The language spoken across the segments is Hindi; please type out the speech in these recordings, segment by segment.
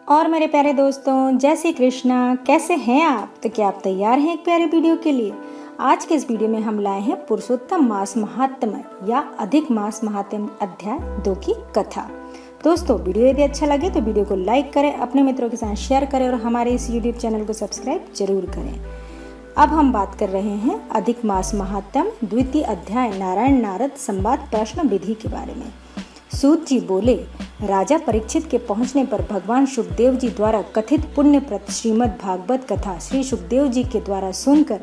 और मेरे प्यारे दोस्तों, जय श्री कृष्णा। कैसे हैं आप? तो क्या आप तैयार हैं एक प्यारे वीडियो के लिए? आज के इस वीडियो में हम लाए हैं पुरुषोत्तम मास महात्म्य या अधिक मास महात्म्य अध्याय 2 की कथा। दोस्तों, वीडियो यदि अच्छा लगे तो वीडियो को लाइक करें, अपने मित्रों के साथ शेयर करें और हमारे इस यूट्यूब चैनल को सब्सक्राइब जरूर करें। अब हम बात कर रहे हैं अधिक मास महात्म्य द्वितीय अध्याय नारायण नारद संवाद प्रश्न विधि के बारे में। सूत जी बोले, राजा परीक्षित के पहुंचने पर भगवान सुखदेव जी द्वारा कथित पुण्यप्रद श्रीमद् भागवत कथा श्री सुखदेव जी के द्वारा सुनकर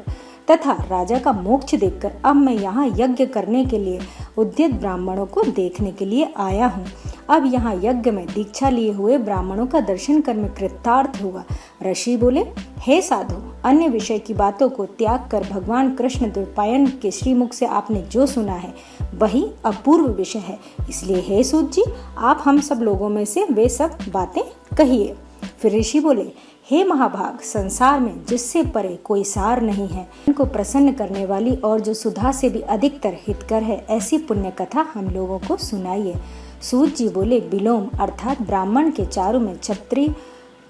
तथा राजा का मोक्ष देखकर अब मैं यहाँ यज्ञ करने के लिए उद्यत ब्राह्मणों को देखने के लिए आया हूँ। अब यहाँ यज्ञ में दीक्षा लिए हुए ब्राह्मणों का दर्शन कर मैं कृतार्थ हुआ। ऋषि बोले, हे साधु, अन्य विषय की बातों को त्याग कर भगवान कृष्ण द्वैपायन के श्रीमुख से आपने जो सुना है वही अपूर्व विषय है। इसलिए हे सूत जी, आप हम सब लोगों में से वे सब बातें कहिए। फिर ऋषि बोले, हे महाभाग, संसार में जिससे परे कोई सार नहीं है, उनको प्रसन्न करने वाली और जो सुधा से भी अधिकतर हितकर है, ऐसी पुण्य कथा हम लोगों को सुनाइए। सूत जी बोले, विलोम अर्थात ब्राह्मण के चारों में क्षत्रिय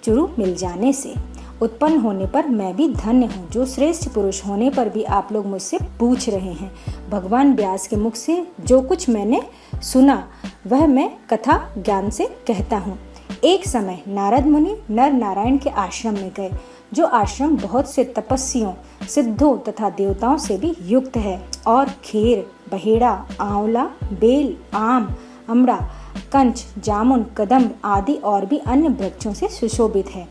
चुरु मिल जाने से उत्पन्न होने पर मैं भी धन्य हूँ, जो श्रेष्ठ पुरुष होने पर भी आप लोग मुझसे पूछ रहे हैं। भगवान व्यास के मुख से जो कुछ मैंने सुना वह मैं कथा ज्ञान से कहता हूँ। एक समय नारद मुनि नर नारायण के आश्रम में गए, जो आश्रम बहुत से तपस्वियों, सिद्धों तथा देवताओं से भी युक्त है और खेर, बहेड़ा, आंवला, बेल, आम, अमरा, कंच, जामुन, कदम्ब आदि और भी अन्य वृक्षों से सुशोभित है।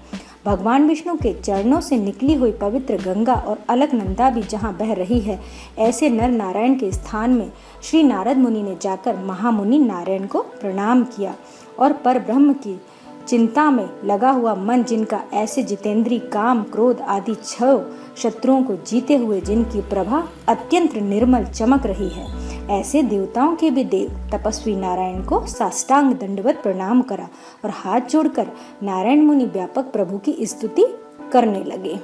भगवान विष्णु के चरणों से निकली हुई पवित्र गंगा और अलकनंदा भी जहाँ बह रही है, ऐसे नर नारायण के स्थान में श्री नारद मुनि ने जाकर महामुनि नारायण को प्रणाम किया और पर ब्रह्म की चिंता में लगा हुआ मन, जिनका ऐसे जितेंद्रीय काम, क्रोध आदि 6 शत्रुओं को जीते हुए जिनकी प्रभा अत्यंत निर्मल चमक रही है, ऐसे देवताओं के भी देव तपस्वी नारायण को साष्टांग दंडवत प्रणाम करा और हाथ जोड़कर नारायण मुनि व्यापक प्रभु की स्तुति करने लगे।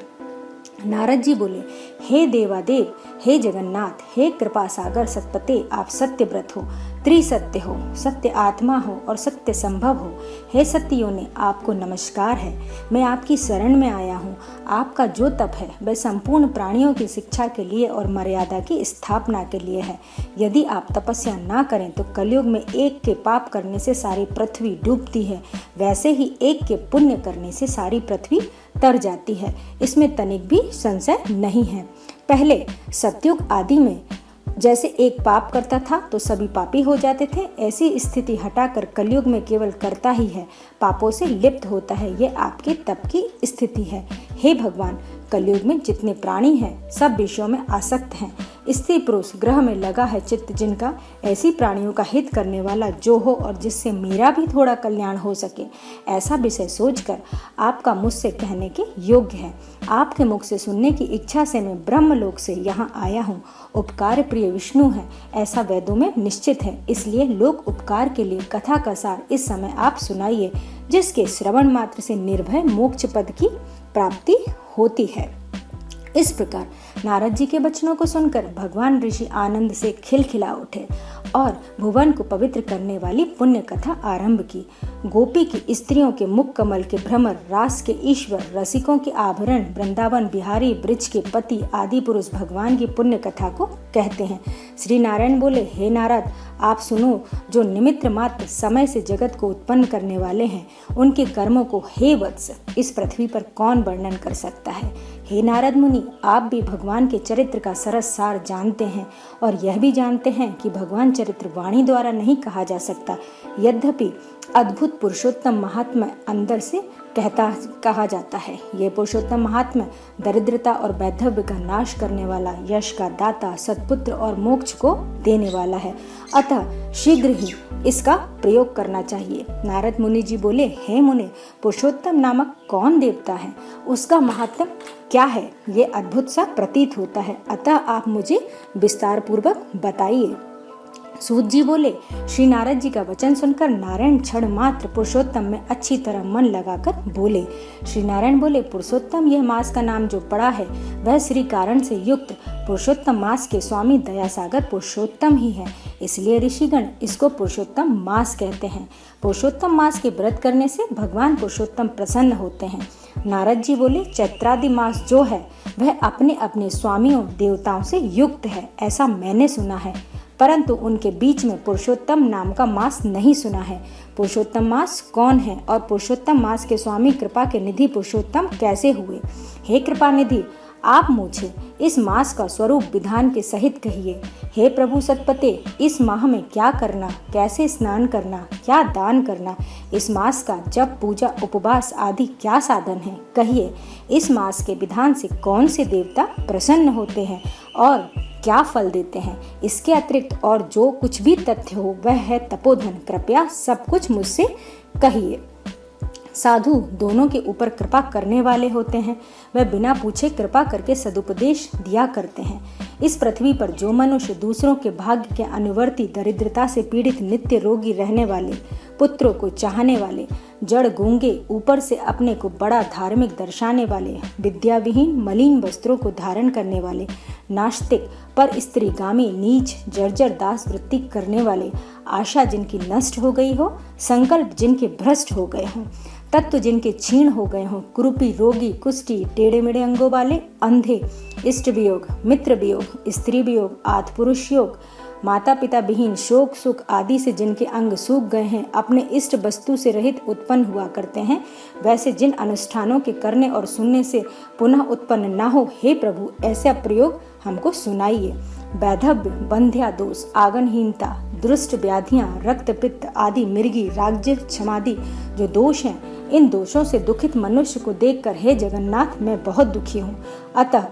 नारद जी बोले, हे देवादेव, हे जगन्नाथ, हे कृपा सागर सतपते, आप सत्य व्रत हो, त्रिसत्य हो, सत्य आत्मा हो और सत्य संभव हो। हे सत्यों ने आपको नमस्कार है। मैं आपकी शरण में आया हूँ। आपका जो तप है वह संपूर्ण प्राणियों की शिक्षा के लिए और मर्यादा की स्थापना के लिए है। यदि आप तपस्या ना करें तो कलयुग में एक के पाप करने से सारी पृथ्वी डूबती है, वैसे ही एक के पुण्य करने से सारी पृथ्वी तर जाती है। इसमें तनिक भी संशय नहीं है। पहले सतयुग आदि में जैसे एक पाप करता था तो सभी पापी हो जाते थे, ऐसी स्थिति हटाकर कलयुग में केवल करता ही है पापों से लिप्त होता है। ये आपके तप की स्थिति है। हे भगवान, कलयुग में जितने प्राणी हैं सब विषयों में आसक्त हैं। स्त्री पुरुष ग्रह में लगा है चित्त जिनका, ऐसी प्राणियों का हित करने वाला जो हो और जिससे मेरा भी थोड़ा कल्याण हो सके, ऐसा विषय सोचकर आपका मुझसे कहने के योग्य है। आपके मुख से सुनने की इच्छा से मैं ब्रह्मलोक से यहाँ आया हूँ। उपकार प्रिय विष्णु है, ऐसा वेदों में निश्चित है। इसलिए लोक उपकार के लिए कथा का सार इस समय आप सुनाइए, जिसके श्रवण मात्र से निर्भय मोक्ष पद की प्राप्ति होती है। इस प्रकार नारद जी के वचनों को सुनकर भगवान ऋषि आनंद से खिलखिला उठे और भुवन को पवित्र करने वाली पुण्य कथा आरंभ की। गोपी की स्त्रियों के मुख कमल के भ्रमर, रास के ईश्वर, रसिकों के आभरण, वृंदावन बिहारी, ब्रज के पति आदि पुरुष भगवान की पुण्य कथा को कहते हैं। श्री नारायण बोले, हे नारद, आप सुनो, जो निमित्त मात्र समय से जगत को उत्पन्न करने वाले हैं, उनके कर्मों को हे वत्स इस पृथ्वी पर कौन वर्णन कर सकता है। हे नारद मुनि, आप भी भगवान के चरित्र का सरस सार जानते हैं और यह भी जानते हैं कि भगवान चरित्र वाणी द्वारा नहीं कहा जा सकता। यद्यपि अद्भुत पुरुषोत्तम महात्मा अंदर से कहा जाता है। ये पुरुषोत्तम महात्मा दरिद्रता और वैधव्य का नाश करने वाला, यश का दाता, सत्पुत्र और मोक्ष को देने वाला है। अतः शीघ्र ही इसका प्रयोग करना चाहिए। नारद मुनि जी बोले, हे मुने, पुरुषोत्तम नामक कौन देवता है? उसका महात्म क्या है? ये अद्भुत सा प्रतीत होता है, अतः आप मुझे विस्तार पूर्वक बताइए। सूत जी बोले, श्री नारद जी का वचन सुनकर नारायण क्षण मात्र पुरुषोत्तम में अच्छी तरह मन लगाकर बोले। श्री नारायण बोले, पुरुषोत्तम यह मास का नाम जो पड़ा है वह श्री कारण से युक्त पुरुषोत्तम मास के स्वामी दयासागर पुरुषोत्तम ही है, इसलिए ऋषिगण इसको पुरुषोत्तम मास कहते हैं। पुरुषोत्तम मास के व्रत करने से भगवान पुरुषोत्तम प्रसन्न होते हैं। नारद जी बोले, चैत्रादि मास जो है वह अपने अपने स्वामियों देवताओं से युक्त है, ऐसा मैंने सुना है, परंतु उनके बीच में पुरुषोत्तम नाम का मास नहीं सुना है। पुरुषोत्तम मास कौन है और पुरुषोत्तम मास के स्वामी कृपा के निधि पुरुषोत्तम कैसे हुए? हे कृपा निधि, आप मुझे इस मास का स्वरूप विधान के सहित कहिए। हे प्रभु सतपते, इस माह में क्या करना, कैसे स्नान करना, क्या दान करना, इस मास का जप पूजा उपवास आदि क्या साधन है, कहिए। इस मास के विधान से कौन से देवता प्रसन्न होते हैं और क्या फल देते हैं? इसके अतिरिक्त और जो कुछ भी तथ्य हो वह है तपोधन, कृपया सब कुछ मुझसे कहिए। साधु दोनों के ऊपर कृपा करने वाले होते हैं, वह बिना पूछे कृपा करके सदुपदेश दिया करते हैं। इस पृथ्वी पर जो मनुष्य दूसरों के भाग्य के अनुवर्ती, दरिद्रता से पीड़ित, नित्य रोगी रहने वाले, पुत्रों को चाहने वाले, जड़ गूंगे, ऊपर से अपने को बड़ा धार्मिक दर्शाने वाले, विद्याविहीन मलिन वस्त्रों को धारण करने वाले, नास्तिक पर स्त्रीगामी, नीच जर्जर दास वृत्ति करने वाले, आशा जिनकी नष्ट हो गई हो, संकल्प जिनके भ्रष्ट हो गए हों, तत्व जिनके क्षीण हो गए हों, कुरूपी, रोगी, कुष्ठी, टेढ़े मेढ़े अंगों वाले, अंधे, इष्ट वियोग, मित्र वियोग, स्त्री वियोग, आद पुरुष योग, माता पिता विहीन, शोक सुख आदि से जिनके अंग सूख गए हैं, अपने इष्ट वस्तु से रहित उत्पन्न हुआ करते हैं, वैसे जिन अनुष्ठानों के करने और सुनने से पुनः उत्पन्न ना हो, हे प्रभु ऐसा प्रयोग हमको सुनाइए। वैधव्य, बंध्या दोष, आगनहीनता, दुष्ट व्याधियां, रक्त पित्त आदि, मिर्गी, राज्य क्षमादि जो दोष हैं, इन दोषों से दुखित मनुष्य को देखकर हे जगन्नाथ मैं बहुत दुखी हूँ, अतः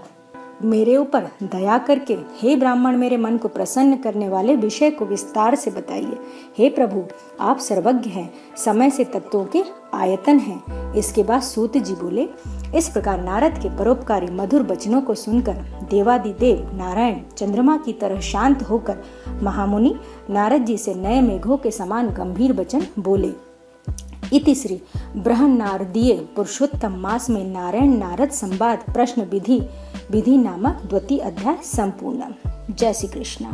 मेरे ऊपर दया करके हे ब्राह्मण मेरे मन को प्रसन्न करने वाले विषय को विस्तार से बताइए। हे प्रभु आप सर्वज्ञ हैं, समय से तत्वों के आयतन हैं। इसके बाद सूत जी बोले, इस प्रकार नारद के परोपकारी मधुर वचनों को सुनकर देवादिदेव नारायण चंद्रमा की तरह शांत होकर महामुनि नारद जी से नए मेघों के समान गंभीर वचन बोले। इति श्री बृहन्नारदीय पुरुषोत्तम मास में नारायण नारद संवाद प्रश्न विधि नामक द्वितीय अध्याय संपूर्ण। जय श्री कृष्ण।